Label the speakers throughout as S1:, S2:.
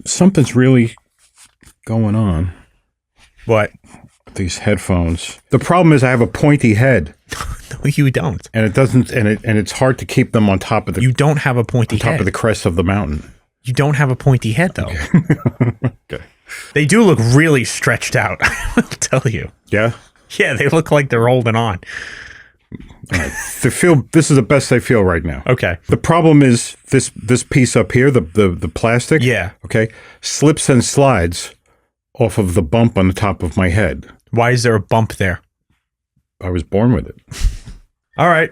S1: Something's really going on.
S2: What?
S1: These headphones. The problem is I have a pointy head.
S2: No, you don't.
S1: And it doesn't, and it's hard to keep them on top of the.
S2: You don't have a pointy head.
S1: On top of the crest of the mountain.
S2: You don't have a pointy head, though.
S1: Okay.
S2: They do look really stretched out, I'll tell you.
S1: Yeah?
S2: Yeah, they look like they're holding on.
S1: All right. This is the best they feel right now.
S2: Okay.
S1: The problem is this piece up here, the plastic.
S2: Yeah.
S1: Okay. Slips and slides off of the bump on the top of my head.
S2: Why is there a bump there?
S1: I was born with it.
S2: All right.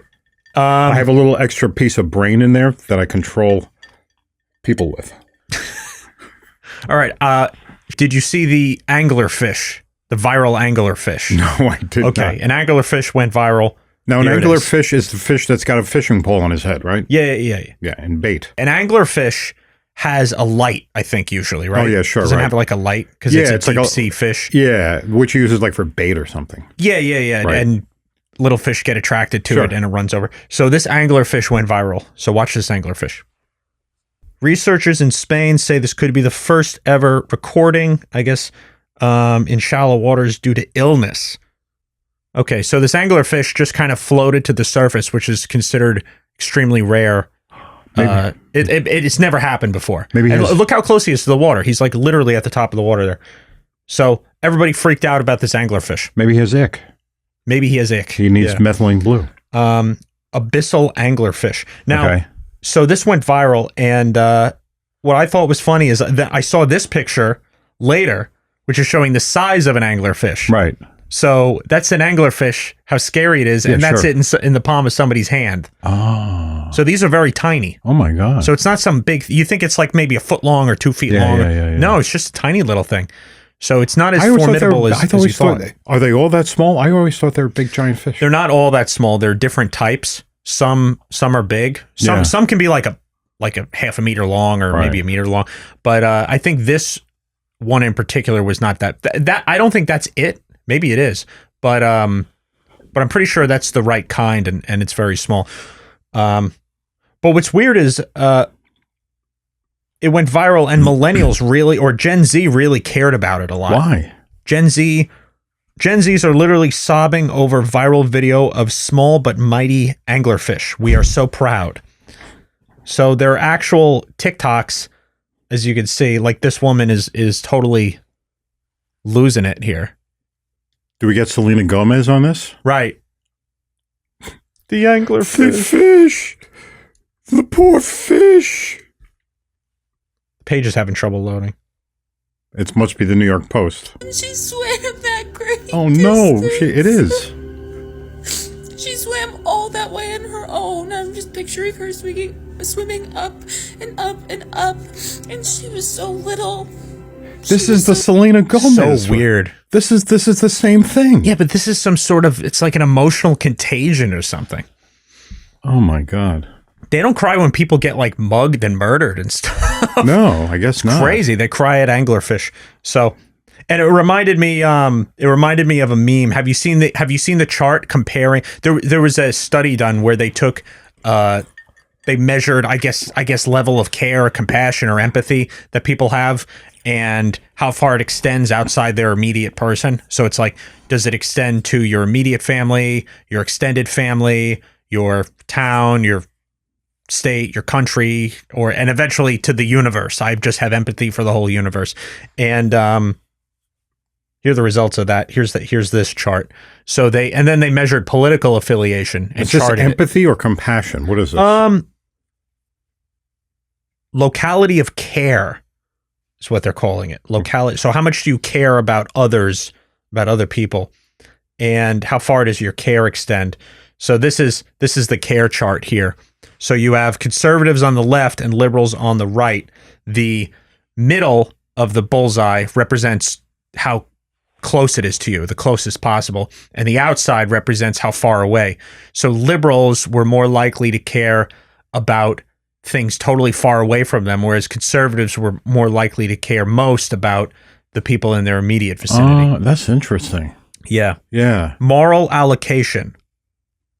S1: I have a little extra piece of brain in there that I control people with.
S2: All right. Did you see the anglerfish, the viral anglerfish?
S1: No, I did not.
S2: Okay. An anglerfish went viral.
S1: Now, an anglerfish is the fish that's got a fishing pole on his head, right?
S2: Yeah.
S1: Yeah, and bait.
S2: An anglerfish has a light, I think, usually, right?
S1: Oh, yeah, sure.
S2: Does it have like a light? Because it's a deep sea fish.
S1: Yeah, which uses like for bait or something.
S2: Yeah. Right. And little fish get attracted to it and it runs over. So this anglerfish went viral. So watch this anglerfish. Researchers in Spain say this could be the first ever recording, I guess, in shallow waters due to illness. Okay, so this anglerfish just kind of floated to the surface, which is considered extremely rare. It's never happened before. Look how close he is to the water. He's like literally at the top of the water there. So everybody freaked out about this anglerfish.
S1: Maybe he has ick. He needs methylene blue.
S2: Abyssal anglerfish. Now, so this went viral, and what I thought was funny is that I saw this picture later, which is showing the size of an anglerfish.
S1: Right.
S2: So that's an anglerfish, how scary it is, and that's it in the palm of somebody's hand.
S1: Oh.
S2: So these are very tiny.
S1: Oh, my God.
S2: So it's not some big, you think it's like maybe a foot long or 2 feet long. Yeah. No, it's just a tiny little thing. So it's not as formidable as you thought.
S1: Are they all that small? I always thought they were big, giant fish.
S2: They're not all that small. They're different types. Some are big. Some can be like a half a meter long or maybe a meter long. But I think this one in particular was not that. I don't think that's it. Maybe it is. But I'm pretty sure that's the right kind, and it's very small. But what's weird is it went viral, and millennials really, or Gen Z really cared about it a lot.
S1: Why?
S2: Gen Zs are literally sobbing over viral video of small but mighty anglerfish. We are so proud. So there are actual TikToks, as you can see, like this woman is totally losing it here.
S1: Do we get Selena Gomez on this?
S2: Right. The anglerfish.
S1: The fish. The poor fish.
S2: The page is having trouble loading.
S1: It must be the New York Post.
S3: She swam that great
S1: Oh, no. It is.
S3: She swam all that way on her own. I'm just picturing her swimming up and up and up. And she was so little.
S1: This is the Selena Gomez.
S2: So weird.
S1: This is the same thing.
S2: Yeah, but this is some sort of, it's like an emotional contagion or something.
S1: Oh, my God.
S2: They don't cry when people get like mugged and murdered and stuff.
S1: No, I guess not.
S2: Crazy. They cry at anglerfish. So, and it reminded me of a meme. Have you seen the chart comparing? There was a study done where they took, they measured, I guess level of care or compassion or empathy that people have, and how far it extends outside their immediate person. So it's like, does it extend to your immediate family, your extended family, your town, your state, your country, and eventually to the universe? I just have empathy for the whole universe. And here are the results of that. Here's this chart. So then they measured political affiliation and
S1: charted
S2: it.
S1: Empathy or compassion? What is this?
S2: Locality of care is what they're calling it. Locality. So how much do you care about others, about other people, and how far does your care extend? So this is the care chart here. So you have conservatives on the left and liberals on the right. The middle of the bullseye represents how close it is to you, the closest possible, and the outside represents how far away. So liberals were more likely to care about things totally far away from them, whereas conservatives were more likely to care most about the people in their immediate vicinity.
S1: Oh, that's interesting.
S2: Yeah.
S1: Yeah.
S2: Moral allocation.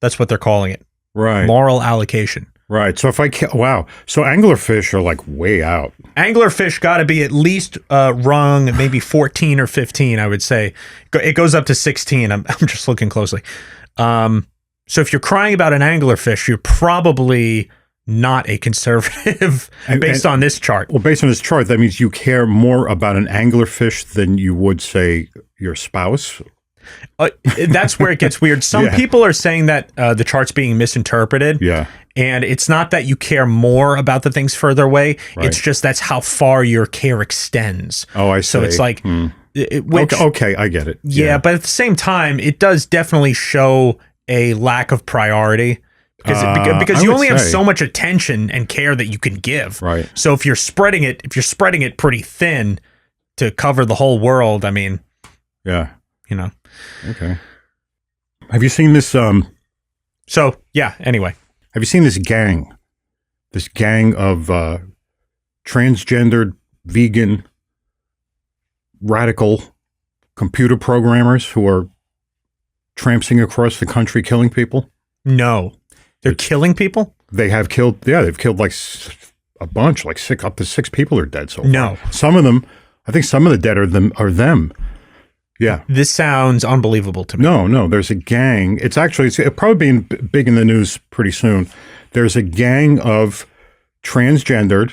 S2: That's what they're calling it.
S1: Right.
S2: Moral allocation.
S1: Right. So if I kill, wow. So anglerfish are like way out.
S2: Anglerfish got to be at least rung maybe 14 or 15, I would say. It goes up to 16. I'm just looking closely. So if you're crying about an anglerfish, you're probably not a conservative based on this chart.
S1: Well, based on this chart, that means you care more about an anglerfish than you would, say, your spouse.
S2: That's where it gets weird. Some people are saying that the chart's being misinterpreted.
S1: Yeah.
S2: And it's not that you care more about the things further away.
S1: Right.
S2: It's just that's how far your care extends.
S1: Oh, I see.
S2: So it's like...
S1: okay, I get it.
S2: Yeah, but at the same time, it does definitely show a lack of priority. Because you only have so much attention and care that you can give.
S1: Right.
S2: So if you're spreading it pretty thin to cover the whole world, I mean,
S1: yeah,
S2: you know.
S1: Okay. Have you seen this?
S2: So yeah. Anyway,
S1: have you seen this gang? This gang of transgendered, vegan, radical computer programmers who are tramping across the country, killing people.
S2: No. They're killing people?
S1: They have killed, they've killed like a bunch, like up to 6 people are dead so far.
S2: No.
S1: Some of them, I think some of the dead are them. Yeah.
S2: This sounds unbelievable to me.
S1: No, there's a gang. It'll probably be big in the news pretty soon. There's a gang of transgendered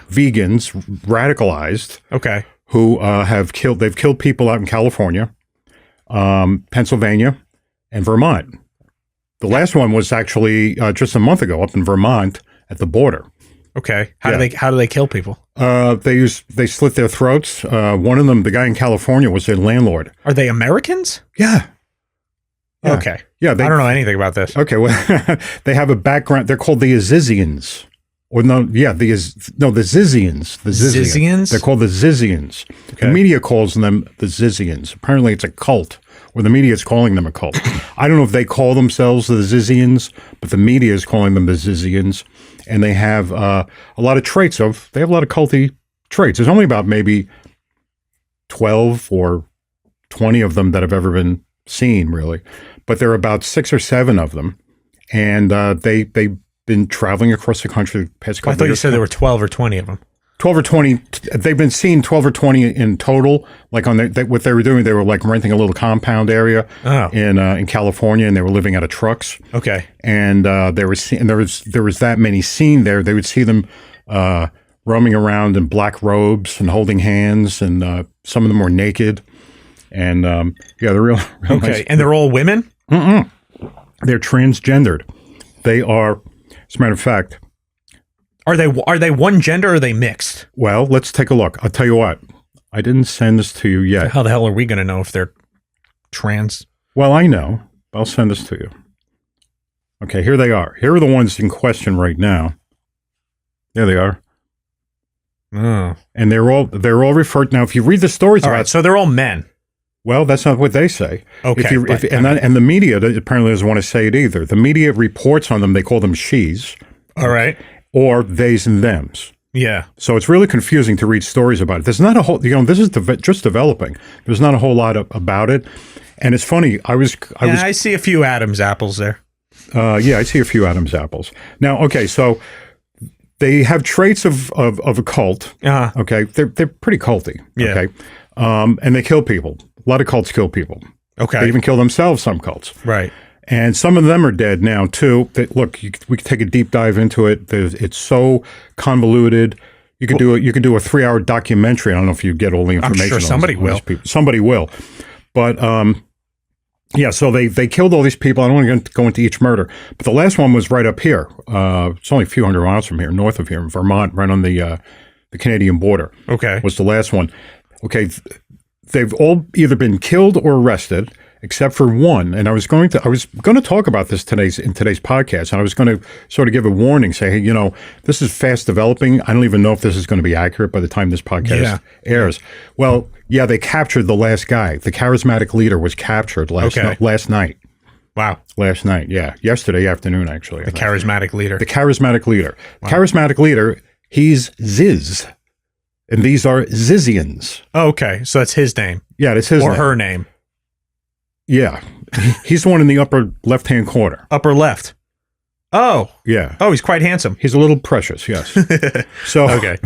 S1: vegans, radicalized.
S2: Okay.
S1: Who they've killed people out in California, Pennsylvania, and Vermont. The last one was actually just a month ago up in Vermont at the border.
S2: Okay. How do they kill people?
S1: They slit their throats. One of them, the guy in California, was their landlord.
S2: Are they Americans?
S1: Yeah.
S2: Okay.
S1: Yeah.
S2: I don't know anything about this.
S1: Okay. Well, they have a background. They're called the Zizians. Or the Zizians. The
S2: Zizians?
S1: They're called the Zizians.
S2: Okay.
S1: The media calls them the Zizians. Apparently it's a cult, or the media is calling them a cult. I don't know if they call themselves the Zizians, but the media is calling them the Zizians. And they have a lot of traits they have a lot of culty traits. There's only about maybe 12 or 20 of them that have ever been seen, really. But there are about 6 or 7 of them. And they've been traveling across the country the past couple of years.
S2: I thought you said there were 12 or 20 of them.
S1: 12 or 20. They've been seen 12 or 20 in total. Like what they were doing, they were like renting a little compound area in California, and they were living out of trucks.
S2: Okay.
S1: And there was that many seen there. They would see them roaming around in black robes and holding hands, and some of them were naked. And they're real
S2: okay.
S1: Nice.
S2: And they're all women?
S1: Mm-mm. They're transgendered. They are, as a matter of fact.
S2: Are they one gender or are they mixed?
S1: Well, let's take a look. I'll tell you what. I didn't send this to you yet.
S2: How the hell are we going to know if they're trans?
S1: Well, I know. I'll send this to you. Okay, here they are. Here are the ones in question right now. There they are.
S2: Oh.
S1: And they're all referred. Now, if you read the stories
S2: all right, so they're all men.
S1: Well, that's not what they say.
S2: Okay.
S1: And the media apparently doesn't want to say it either. The media reports on them. They call them she's.
S2: All right.
S1: Or theys and thems.
S2: Yeah.
S1: So it's really confusing to read stories about it. There's not a whole, this is just developing. There's not a whole lot about it. And it's funny. I
S2: see a few Adam's apples there.
S1: I see a few Adam's apples. Now, okay, so they have traits of a cult.
S2: Uh-huh.
S1: Okay. They're pretty culty.
S2: Yeah.
S1: Okay. And they kill people. A lot of cults kill people.
S2: Okay.
S1: They even kill themselves, some cults.
S2: Right.
S1: And some of them are dead now, too. Look, we could take a deep dive into it. It's so convoluted. You could do a 3-hour documentary. I don't know if you get all the information.
S2: I'm sure somebody will.
S1: Somebody will. But, so they killed all these people. I don't want to go into each murder. But the last one was right up here. It's only a few hundred miles from here, north of here in Vermont, right on the Canadian border.
S2: Okay.
S1: Was the last one. Okay. They've all either been killed or arrested, except for one. And I was going to talk about this in today's podcast, and I was going to sort of give a warning, say, hey, this is fast developing. I don't even know if this is going to be accurate by the time this podcast airs. Well, yeah, they captured the last guy. The charismatic leader was captured last night.
S2: Wow.
S1: Last night, yeah. Yesterday afternoon, actually.
S2: The charismatic leader.
S1: The charismatic leader.
S2: Wow.
S1: Charismatic leader, he's Ziz. And these are Zizians.
S2: Oh, okay. So that's his name.
S1: Yeah, it's his name.
S2: Or her name.
S1: Yeah. He's the one in the upper left-hand corner.
S2: Upper left. Oh.
S1: Yeah.
S2: Oh, he's quite handsome.
S1: He's a little precious, yes. So
S2: Okay.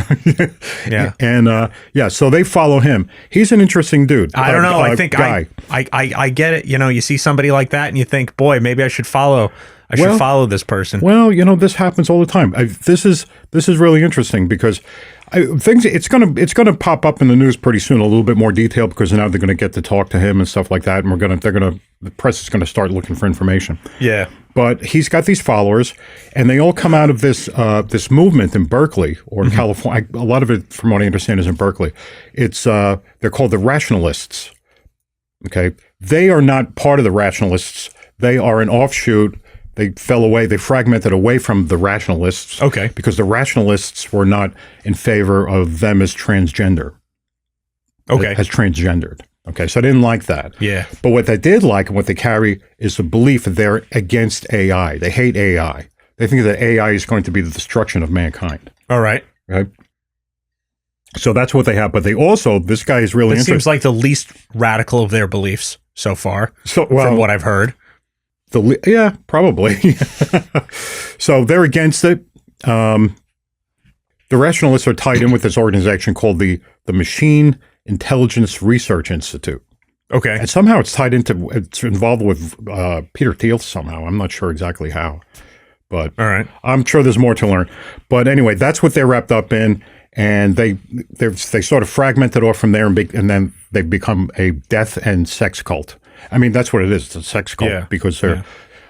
S2: Yeah.
S1: and so they follow him. He's an interesting dude.
S2: I don't know. I think
S1: guy.
S2: I get it. You know, you see somebody like that and you think, boy, maybe I should follow. I should follow this person.
S1: Well, this happens all the time. This is really interesting because it's gonna pop up in the news pretty soon, a little bit more detail, because now they're gonna get to talk to him and stuff like that, and the press is gonna start looking for information.
S2: Yeah.
S1: But he's got these followers, and they all come out of this movement in Berkeley or in California. A lot of it, from what I understand, is in Berkeley. It's they're called the Rationalists. Okay, they are not part of the Rationalists. They are an offshoot. They fell away. They fragmented away from the Rationalists.
S2: Okay,
S1: because the Rationalists were not in favor of them as transgender.
S2: Okay,
S1: as transgendered. Okay, so I didn't like that.
S2: Yeah.
S1: But what they did like and what they carry is the belief that they're against AI. They hate AI. They think that AI is going to be the destruction of mankind.
S2: All right.
S1: Right? So that's what they have. But they also, this guy is really
S2: It
S1: interesting.
S2: seems like the least radical of their beliefs so far,
S1: from
S2: what I've heard.
S1: Yeah, probably. So they're against it. The Rationalists are tied in with this organization called the Machine Intelligence Research Institute.
S2: Okay.
S1: And somehow it's involved with Peter Thiel somehow. I'm not sure exactly how, but
S2: all right.
S1: I'm sure there's more to learn. But anyway, that's what they're wrapped up in, and they sort of fragmented off from there, and then they become a death and sex cult. I mean, that's what it is. It's a sex cult because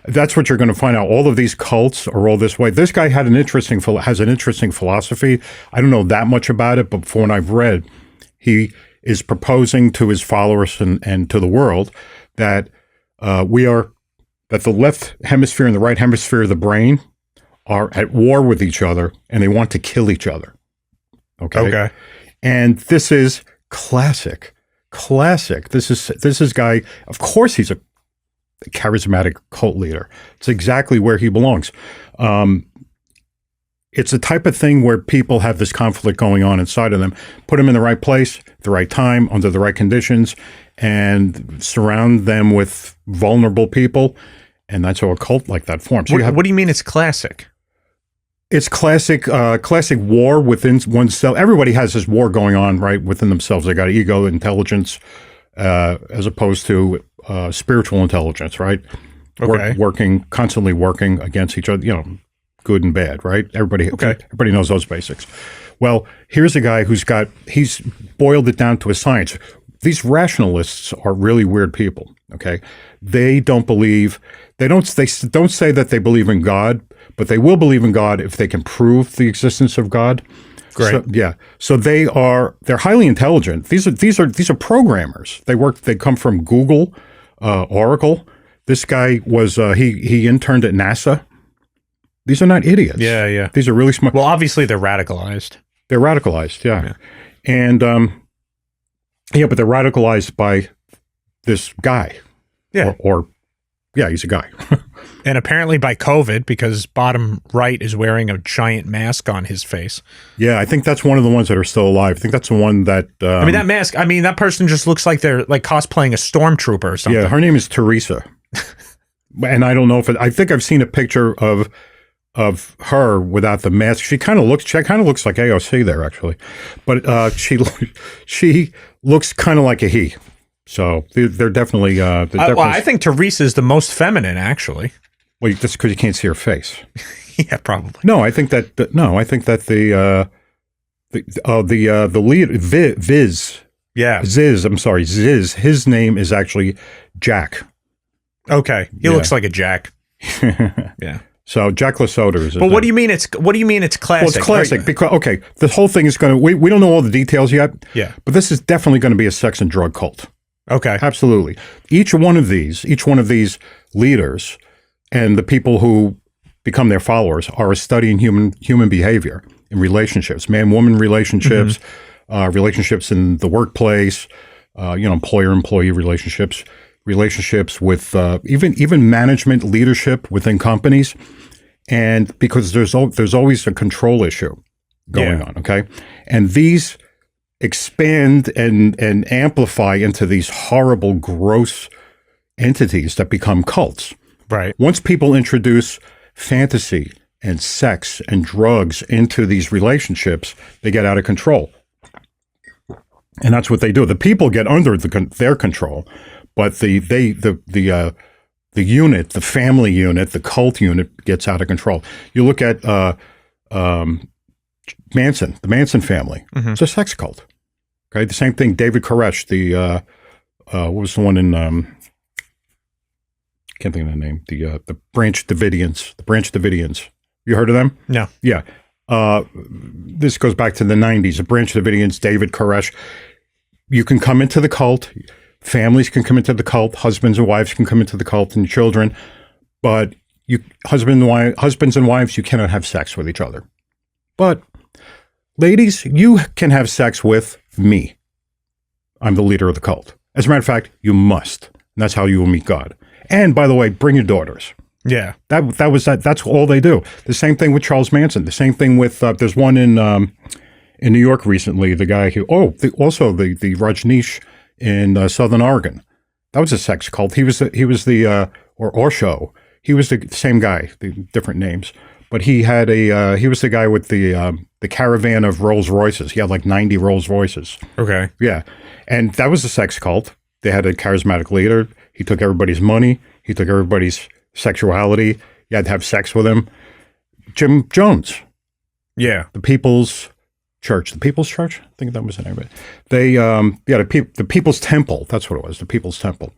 S1: that's what you're going to find out. All of these cults are all this way. This guy has an interesting philosophy. I don't know that much about it, but from what I've read, he is proposing to his followers and to the world that that the left hemisphere and the right hemisphere of the brain are at war with each other, and they want to kill each other. Okay. And this is classic. This is guy. Of course, he's a charismatic cult leader. It's exactly where he belongs. It's the type of thing where people have this conflict going on inside of them. Put them in the right place, the right time, under the right conditions, and surround them with vulnerable people. And that's how a cult like that forms.
S2: What do you mean it's classic?
S1: It's classic war within oneself. Everybody has this war going on, right, within themselves. They got ego, intelligence, as opposed to spiritual intelligence, right?
S2: Okay.
S1: Constantly working against each other, good and bad, right? Everybody knows those basics. Well, here's a guy he's boiled it down to a science. These rationalists are really weird people, okay? They don't say that they believe in God, but they will believe in God if they can prove the existence of God.
S2: Great.
S1: So they're highly intelligent. These are programmers. They come from Google, Oracle. This guy was he interned at NASA. These are not idiots.
S2: Yeah.
S1: These are really smart.
S2: Well, obviously they're radicalized.
S1: They're radicalized, yeah. And but they're radicalized by this guy.
S2: Yeah.
S1: He's a guy.
S2: And apparently by COVID, because bottom right is wearing a giant mask on his face.
S1: Yeah, I think that's one of the ones that are still alive. I think that's the one that...
S2: that mask, that person just looks like they're like cosplaying a stormtrooper or something.
S1: Yeah, her name is Teresa. And I don't know I think I've seen a picture of her without the mask. She kind of looks like AOC there, actually. But she looks kind of like a he. So they're definitely...
S2: I think Teresa is the most feminine, actually.
S1: Well, just because you can't see her face.
S2: Yeah, probably.
S1: No, I think that the lead Viz.
S2: Yeah.
S1: Ziz. I'm sorry, Ziz. His name is actually Jack.
S2: Okay, he looks like a Jack. Yeah.
S1: So Jack Lasoda is.
S2: But what do you mean it's classic?
S1: Well, it's classic because the whole thing is going to. We don't know all the details yet.
S2: Yeah.
S1: But this is definitely going to be a sex and drug cult.
S2: Okay.
S1: Absolutely. Each one of these leaders and the people who become their followers are studying human behavior in relationships, man-woman relationships, relationships in the workplace, employer-employee relationships with even management leadership within companies, and because there's always a control issue going on. Okay, and these expand and amplify into these horrible, gross entities that become cults.
S2: Right.
S1: Once people introduce fantasy and sex and drugs into these relationships, they get out of control. And that's what they do. The people get under their control, but the unit, the family unit, the cult unit gets out of control. You look at Manson, the Manson family. It's a sex cult. Okay, the same thing. David Koresh, what was the one in? Can't think of the name. The Branch Davidians. The Branch Davidians. You heard of them?
S2: No.
S1: Yeah. This goes back to the 90s. The Branch Davidians, David Koresh. You can come into the cult. Families can come into the cult. Husbands and wives can come into the cult, and children. But husbands and wives, you cannot have sex with each other. But ladies, you can have sex with me. I'm the leader of the cult. As a matter of fact, you must. And that's how you will meet God. And by the way, bring your daughters.
S2: Yeah.
S1: That's all they do. The same thing with Charles Manson. The same thing with there's one in New York recently. The guy who also the Rajneesh in Southern Oregon. That was a sex cult. He was the Osho. He was the same guy, the different names. But he had he was the guy with the caravan of Rolls Royces. He had like 90 Rolls Royces.
S2: Okay.
S1: Yeah. And that was a sex cult. They had a charismatic leader. He took everybody's money. He took everybody's sexuality. You had to have sex with him. Jim Jones.
S2: Yeah.
S1: The People's Church. The People's Church? I think that was the name of it. They, the People's Temple. That's what it was. The People's Temple.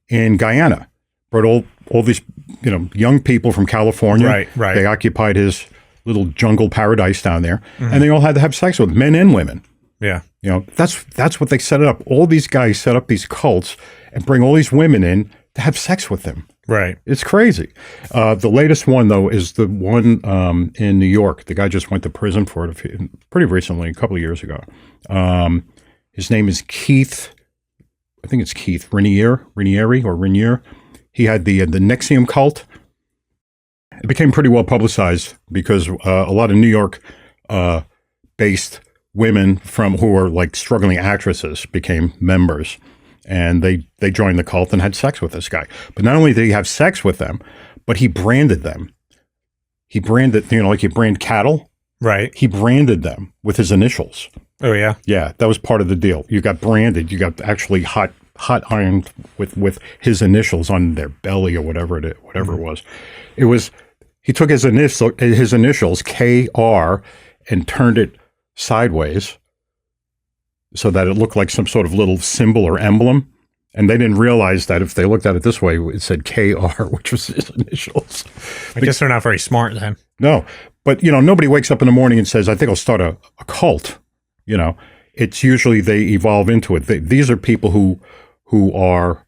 S1: In Guyana. Brought all these, young people from California.
S2: Right.
S1: They occupied his little jungle paradise down there. And they all had to have sex with men and women.
S2: Yeah.
S1: That's what they set it up. All these guys set up these cults and bring all these women in to have sex with them.
S2: Right.
S1: It's crazy. The latest one, though, is the one in New York. The guy just went to prison for it pretty recently, a couple of years ago. His name is Keith. I think it's Keith Raniere. He had the Nexium cult. It became pretty well publicized because a lot of New York based women who were like struggling actresses became members, and they joined the cult and had sex with this guy. But not only did he have sex with them, but he branded them. He branded, like you brand cattle.
S2: Right.
S1: He branded them with his initials.
S2: Oh yeah.
S1: Yeah, that was part of the deal. You got branded. You got actually hot ironed with his initials on their belly or whatever it was. It was. He took his initials KR and turned it sideways so that it looked like some sort of little symbol or emblem. And they didn't realize that if they looked at it this way, it said KR, which was his initials.
S2: I guess they're not very smart then.
S1: No, but nobody wakes up in the morning and says, I think I'll start a cult. It's usually they evolve into it. These are people who are,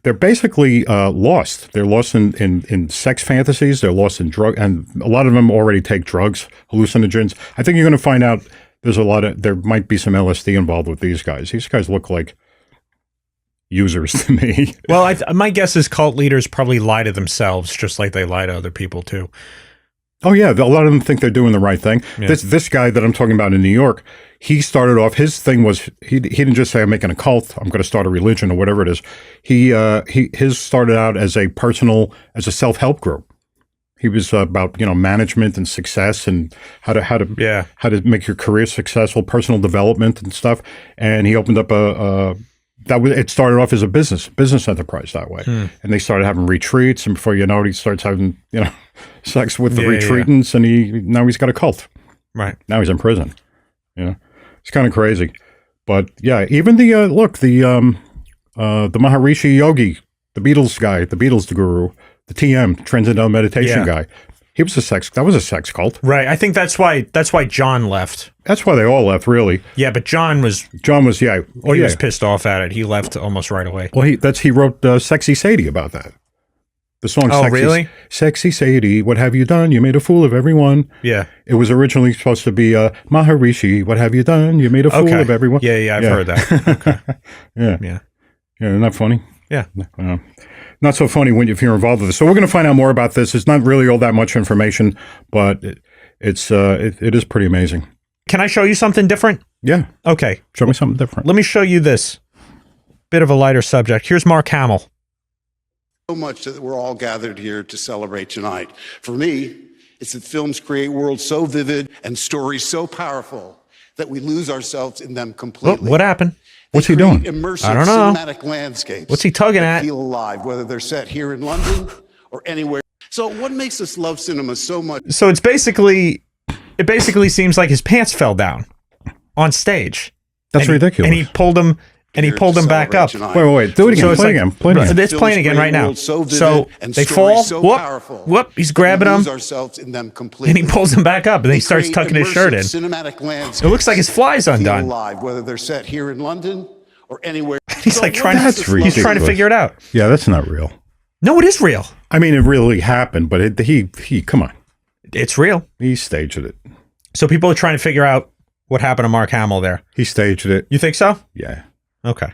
S1: they're basically lost. They're lost in sex fantasies. They're lost in drug, and a lot of them already take drugs, hallucinogens. I think you're going to find out there might be some LSD involved with these guys. These guys look like users to me.
S2: Well, my guess is cult leaders probably lie to themselves just like they lie to other people too.
S1: Oh yeah, a lot of them think they're doing the right thing. Yeah. This guy that I'm talking about in New York, he started off. His thing was he didn't just say I'm making a cult. I'm going to start a religion or whatever it is. His started out as a self-help group. He was about management and success and how to make your career successful, personal development and stuff. And he opened up it started off as a business enterprise that way. And they started having retreats, and before you know it, he starts having sex with the retreatants, and now he's got a cult.
S2: Right.
S1: Now he's in prison. It's kind of crazy. But yeah, even the Maharishi Yogi, the Beatles guy, the Beatles guru, the TM, Transcendental Meditation guy, that was a sex cult.
S2: Right. I think that's why John left.
S1: That's why they all left, really.
S2: Yeah, but John was he was pissed off at it. He left almost right away.
S1: Well, he wrote Sexy Sadie about that. The song
S2: really?
S1: Sexy Sadie, what have you done? You made a fool of everyone.
S2: Yeah.
S1: It was originally supposed to be Maharishi, what have you done? You made a fool of everyone.
S2: Yeah, I've heard that. Okay.
S1: Yeah, isn't that funny?
S2: Yeah.
S1: Not so funny if you're involved with this. So we're going to find out more about this. It's not really all that much information, but it is pretty amazing.
S2: Can I show you something different?
S1: Yeah.
S2: Okay.
S1: Show me something different.
S2: Let me show you this. Bit of a lighter subject. Here's Mark Hamill.
S4: So much that we're all gathered here to celebrate tonight. For me, it's that films create worlds so vivid and stories so powerful that we lose ourselves in them completely.
S2: What happened?
S1: What's he doing?
S4: Immersive
S2: I don't know.
S4: cinematic landscapes.
S2: What's he tugging
S4: that
S2: at?
S4: Feel alive, whether they're set here in London or anywhere. So what makes us love cinema so much?
S2: So it basically seems like his pants fell down on stage.
S1: That's ridiculous.
S2: And he pulled him back up.
S1: Wait. Do it again.
S2: So it's
S1: Play it
S2: like-
S1: again. Play it again.
S2: It's playing again right now.
S4: So vivid
S2: So
S4: and
S2: they
S4: stories
S2: fall.
S4: so
S2: Whoop.
S4: powerful
S2: Whoop. He's grabbing
S4: we lose
S2: him.
S4: ourselves in them completely.
S2: And he pulls him back up, and then he starts
S4: Create
S2: tucking his shirt in.
S4: immersive Cinematic landscapes
S2: It looks like his fly's
S4: that feel
S2: undone.
S4: alive, whether they're set here in London or anywhere.
S2: He's like trying
S1: That's
S2: to. He's trying to
S1: ridiculous.
S2: figure it out.
S1: Yeah, that's not real.
S2: No, it is real.
S1: I mean, it really happened, but he come on.
S2: It's real.
S1: He staged it.
S2: So people are trying to figure out what happened to Mark Hamill there.
S1: He staged it.
S2: You think so?
S1: Yeah.
S2: Okay.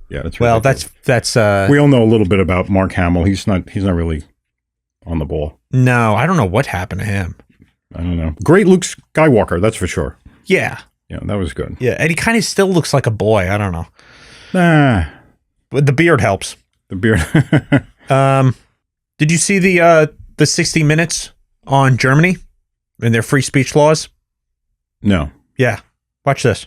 S1: Yeah, that's
S2: Well,
S1: ridiculous.
S2: that's
S1: we all know a little bit about Mark Hamill. He's not really on the ball.
S2: no. I don't know what happened to him.
S1: I don't know. Great Luke Skywalker, that's for sure.
S2: Yeah.
S1: Yeah, that was good.
S2: Yeah, and he kind of still looks like a boy. I don't know,
S1: Nah,
S2: but the beard helps.
S1: the beard.
S2: Did you see the 60 Minutes on Germany and their free speech laws?
S1: No.
S2: Yeah, watch this.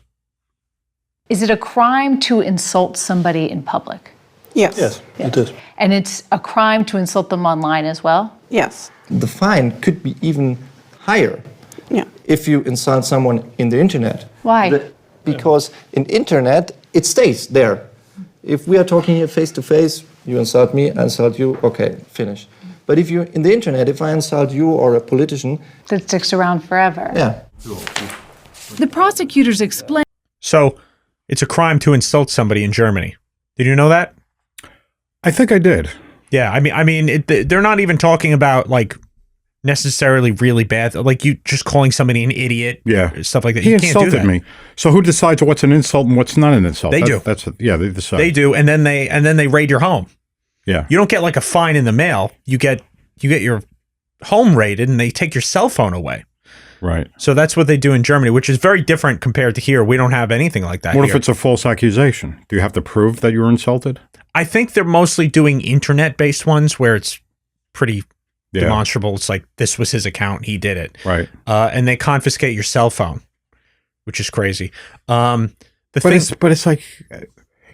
S5: Is it a crime to insult somebody in public?
S6: Yes.
S7: Yes, it is.
S5: And it's a crime to insult them online as well?
S6: Yes.
S7: The fine could be even higher
S6: Yeah.
S7: if you insult someone in the internet.
S5: Why?
S7: Because in internet, it stays there. If we are talking here face to face, you insult me, I insult you, okay, finish. But if you in the internet, if I insult you or a politician,
S5: That sticks around forever.
S7: yeah,
S8: The prosecutors explained.
S2: So it's a crime to insult somebody in Germany. Did you know that?
S1: I think I did.
S2: Yeah, I mean, they're not even talking about like necessarily really bad, like you just calling somebody an idiot,
S1: Yeah.
S2: stuff like that.
S1: He
S2: You can't do
S1: insulted
S2: that.
S1: me. So who decides what's an insult and what's not an insult?
S2: They do.
S1: That's they decide.
S2: They do, and then they raid your home.
S1: Yeah.
S2: You don't get like a fine in the mail. You get your home raided, and they take your cell phone away.
S1: Right.
S2: So that's what they do in Germany, which is very different compared to here. We don't have anything like that.
S1: What
S2: here.
S1: if it's a false accusation? Do you have to prove that you were insulted?
S2: I think they're mostly doing internet-based ones where it's pretty
S1: Yeah.
S2: demonstrable. It's like this was his account, he did it,
S1: Right.
S2: and they confiscate your cell phone, which is crazy.
S1: But it's like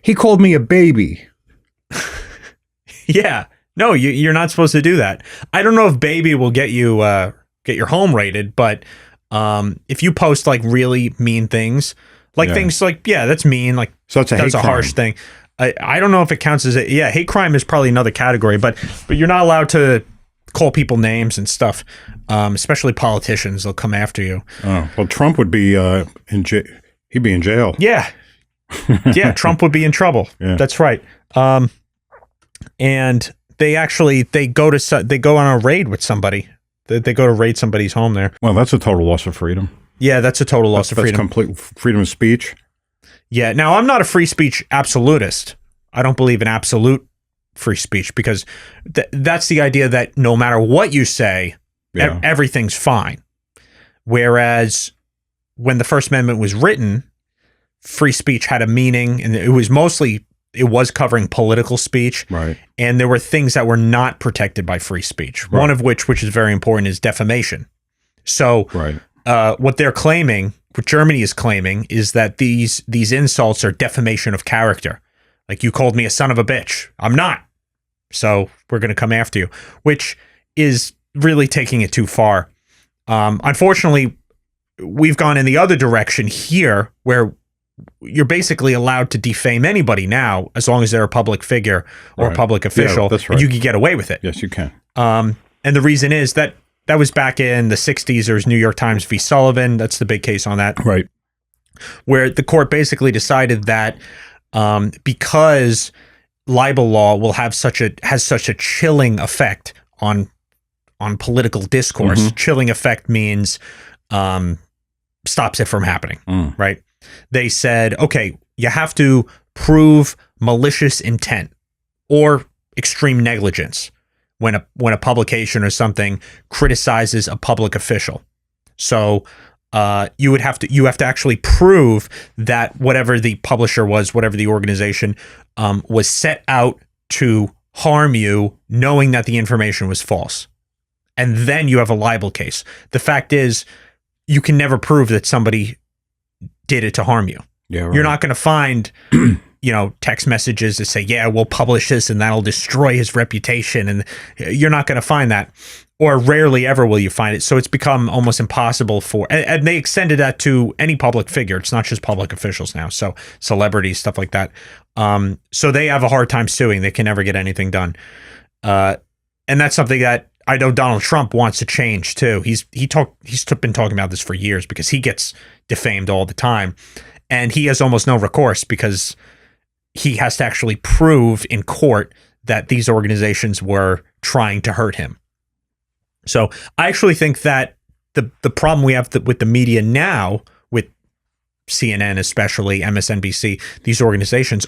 S1: he called me a baby.
S2: Yeah, no, you're not supposed to do that. I don't know if baby will get you get your home rated, but if you post like really mean things, like
S1: Yeah.
S2: things like that's mean, like
S1: So it's a
S2: that's
S1: hate
S2: a harsh
S1: crime.
S2: thing. I don't know if it counts as hate crime is probably another category, but you're not allowed to call people names and stuff, especially politicians. They'll come after you.
S1: Oh, well, Trump would be in jail. He'd be in jail.
S2: Yeah. Yeah, Trump would be in trouble.
S1: Yeah.
S2: That's right. And they go on a raid with somebody. They go to raid somebody's home there.
S1: Well, that's a total loss of freedom.
S2: Yeah, that's a total loss of
S1: That's
S2: freedom.
S1: complete freedom of speech.
S2: Yeah. Now, I'm not a free speech absolutist. I don't believe in absolute free speech because that's the idea that no matter what you say,
S1: Yeah.
S2: everything's fine. Whereas when the First Amendment was written, free speech had a meaning, and it was covering political speech.
S1: Right.
S2: And there were things that were not protected by free speech.
S1: Right.
S2: One of which is very important, is defamation. So
S1: Right.
S2: what they're claiming, what Germany is claiming, is that these insults are defamation of character. Like, you called me a son of a bitch. I'm not. So we're going to come after you, which is really taking it too far. Unfortunately, we've gone in the other direction here, where you're basically allowed to defame anybody now, as long as they're a public figure or a
S1: Right.
S2: public official,
S1: Yeah, that's right.
S2: and you can get away with it.
S1: Yes, you can.
S2: And the reason is that was back in the 60s. There's New York Times v. Sullivan. That's the big case on that,
S1: Right.
S2: where the court basically decided that because libel law has such a chilling effect on political discourse.
S1: Mhm.
S2: Chilling effect means stops it from happening.
S1: Mm.
S2: Right? They said, okay, you have to prove malicious intent or extreme negligence when a publication or something criticizes a public official. So you have to actually prove that whatever the publisher was, whatever the organization was set out to harm you knowing that the information was false. And then you have a libel case. The fact is, you can never prove that somebody did it to harm you.
S1: Yeah, right.
S2: You're not going to find, text messages that say, yeah, we'll publish this and that'll destroy his reputation. And you're not going to find that, or rarely ever will you find it. So it's become almost impossible and they extended that to any public figure. It's not just public officials now. So celebrities, stuff like that. So they have a hard time suing. They can never get anything done. And that's something that I know Donald Trump wants to change too. He's been talking about this for years because he gets defamed all the time, and he has almost no recourse because he has to actually prove in court that these organizations were trying to hurt him. So I actually think that the problem we have with the media now, with CNN especially, MSNBC, these organizations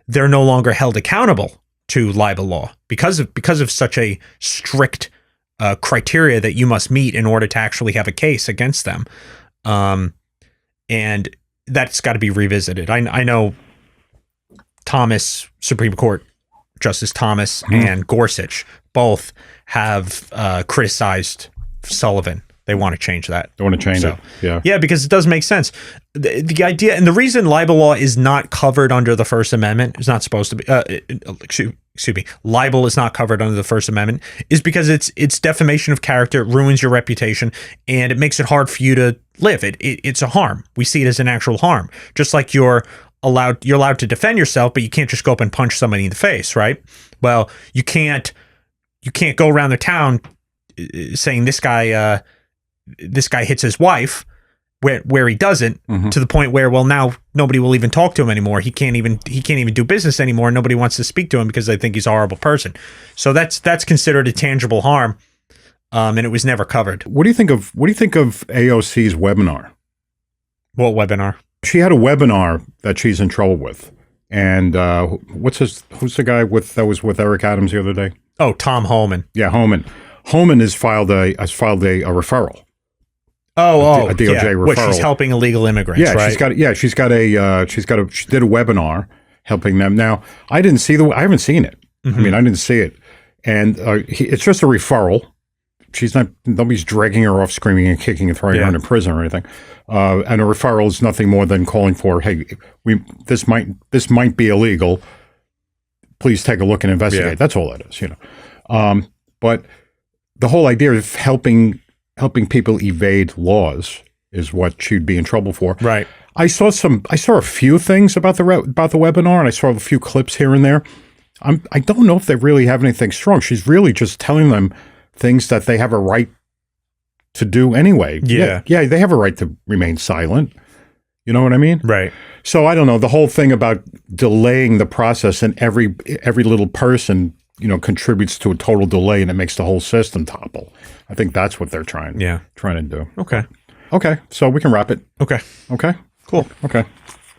S2: they're no longer held accountable to libel law because of such a strict criteria that you must meet in order to actually have a case against them. And that's got to be revisited. I know Supreme Court Justice Thomas and Gorsuch both have criticized Sullivan. They want to change that.
S1: They want to change it. Yeah.
S2: Yeah, because it does make sense. The idea, and the reason libel law is not covered under the First Amendment, is not supposed to be, excuse me, libel is not covered under the First Amendment, is because it's defamation of character, it ruins your reputation, and it makes it hard for you to live. It's a harm. We see it as an actual harm. Just like you're allowed to defend yourself, but you can't just go up and punch somebody in the face, right? Well, you can't go around the town saying this guy hits his wife where he doesn't, to the point where, well, now nobody will even talk to him anymore. He can't even do business anymore. Nobody wants to speak to him because they think he's a horrible person. So that's considered a tangible harm. And it was never covered.
S1: What do you think of AOC's webinar?
S2: What webinar?
S1: She had a webinar that she's in trouble with. And who's the guy that was with Eric Adams the other day?
S2: Oh, Tom Homan.
S1: Yeah, Homan. Homan has filed a referral.
S2: A
S1: DOJ referral.
S2: What, she's helping illegal immigrants, right?
S1: She did a webinar helping them. Now, I haven't seen it. I mean, I didn't see it. And it's just a referral. Nobody's dragging her off, screaming and kicking and throwing her into prison or anything. And a referral is nothing more than calling for, hey, this might be illegal. Please take a look and investigate. Yeah. That's all that is, But the whole idea of helping people evade laws is what she'd be in trouble for.
S2: Right.
S1: I saw a few things about the webinar, and I saw a few clips here and there. I don't know if they really have anything strong. She's really just telling them things that they have a right to do anyway.
S2: Yeah.
S1: Yeah, they have a right to remain silent. You know what I mean?
S2: Right.
S1: So I don't know, the whole thing about delaying the process, and every little person, contributes to a total delay, and it makes the whole system topple. I think that's what they're trying to do.
S2: Okay.
S1: Okay, so we can wrap it.
S2: Okay.
S1: Okay.
S2: Cool.
S1: Okay.